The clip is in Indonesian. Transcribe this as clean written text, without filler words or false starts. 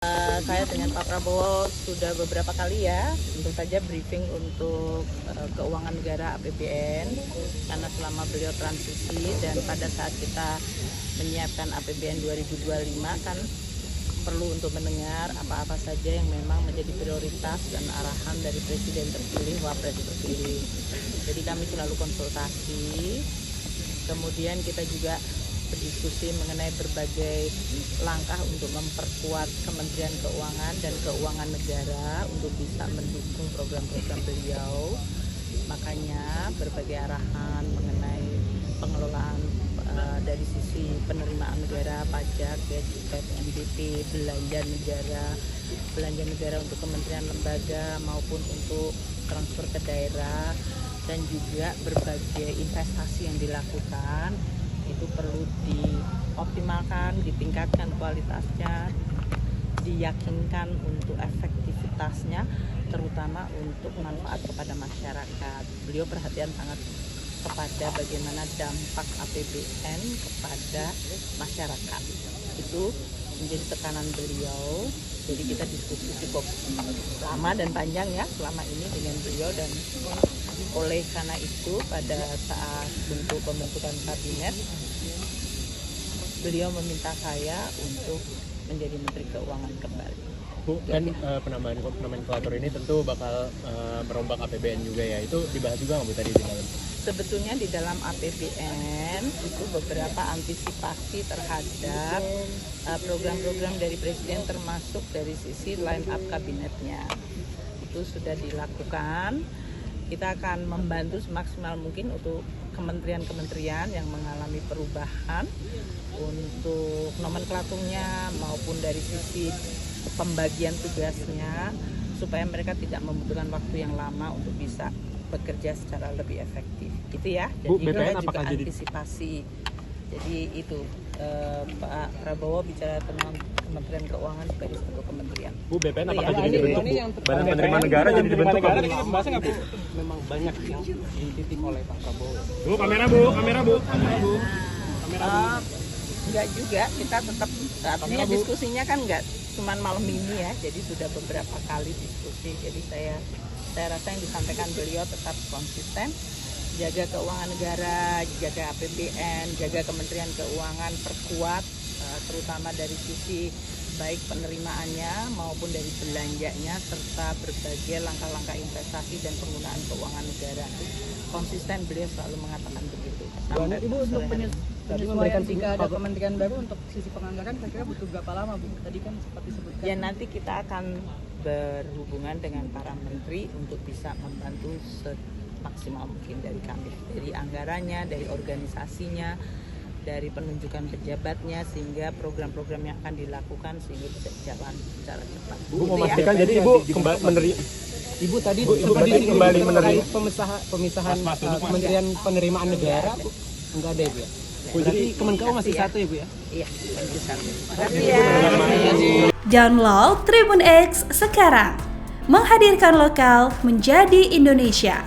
Saya dengan Pak Prabowo sudah beberapa kali ya, tentu saja briefing untuk keuangan negara APBN, karena selama beliau transisi dan pada saat kita menyiapkan APBN 2025 kan perlu untuk mendengar apa-apa saja yang memang menjadi prioritas dan arahan dari Presiden terpilih, Wapres terpilih. Jadi kami selalu konsultasi, kemudian kita juga berdiskusi mengenai berbagai langkah untuk memperkuat Kementerian Keuangan dan Keuangan Negara untuk bisa mendukung program-program beliau. Makanya berbagai arahan mengenai pengelolaan dari sisi penerimaan negara, pajak, bea cukai, PNBP, belanja negara untuk kementerian lembaga maupun untuk transfer ke daerah, dan juga berbagai investasi yang dilakukan itu perlu dioptimalkan, ditingkatkan kualitasnya, diyakinkan untuk efektivitasnya, terutama untuk manfaat kepada masyarakat. Beliau perhatian sangat kepada bagaimana dampak APBN kepada masyarakat. Itu menjadi tekanan beliau. Jadi kita diskusi cukup lama dan panjang ya selama ini dengan beliau, dan oleh karena itu pada saat untuk pembentukan kabinet beliau meminta saya untuk menjadi Menteri Keuangan kembali. Bu, kan penambahan nomenklatur ini tentu bakal merombak APBN juga ya. Itu dibahas juga nggak Bu tadi di dalam? Sebetulnya di dalam APBN itu beberapa antisipasi terhadap program-program dari Presiden, termasuk dari sisi line up kabinetnya. Itu sudah dilakukan. Kita akan membantu semaksimal mungkin untuk kementerian-kementerian yang mengalami perubahan untuk nomenklaturnya maupun dari sisi pembagian tugasnya, supaya mereka tidak membutuhkan waktu yang lama untuk bisa bekerja secara lebih efektif. Gitu ya. Jadi Bu, BPN juga apakah antisipasi. Jadi itu Pak Prabowo bicara tentang Kementerian Keuangan sebagai satu kementerian. Bu, BPN Itu apakah ya. jadi dibentuk? Badan Penerima Negara jadi dibentuk? Pembahasan nggak Bu? Memang banyak yang dititik oleh Pak Prabowo. Bu, kamera Bu, kamera Bu, kamera Bu. Enggak juga, kita tetap artinya diskusinya kan enggak cuman malam ini ya, jadi sudah beberapa kali diskusi. Jadi saya rasa yang disampaikan beliau tetap konsisten, jaga keuangan negara, jaga APBN, jaga Kementerian Keuangan, perkuat terutama dari sisi baik penerimaannya maupun dari belanjanya, serta berbagai langkah-langkah investasi dan penggunaan keuangan negara. Konsisten beliau selalu mengatakan begitu. Ibu, untuk penyesuaian jika ada kementerian baru untuk sisi penganggaran kira-kira butuh berapa lama Bu? Tadi kan sempat disebutkan. Ya nanti kita akan berhubungan dengan para menteri untuk bisa membantu semaksimal mungkin dari kami, dari anggarannya, dari organisasinya, dari penunjukan pejabatnya, sehingga program-program yang akan dilakukan sehingga bisa jalan secara cepat. Bu, memastikan jadi Ibu kembali Ibu tadi kembali menerima pemisahan Kementerian Penerimaan Negara enggak ada Ibu ya? Jadi Kemenkeu masih satu ya Bu ya? Iya, masih satu. Makasih ya. Download Tribun X sekarang, menghadirkan lokal menjadi Indonesia.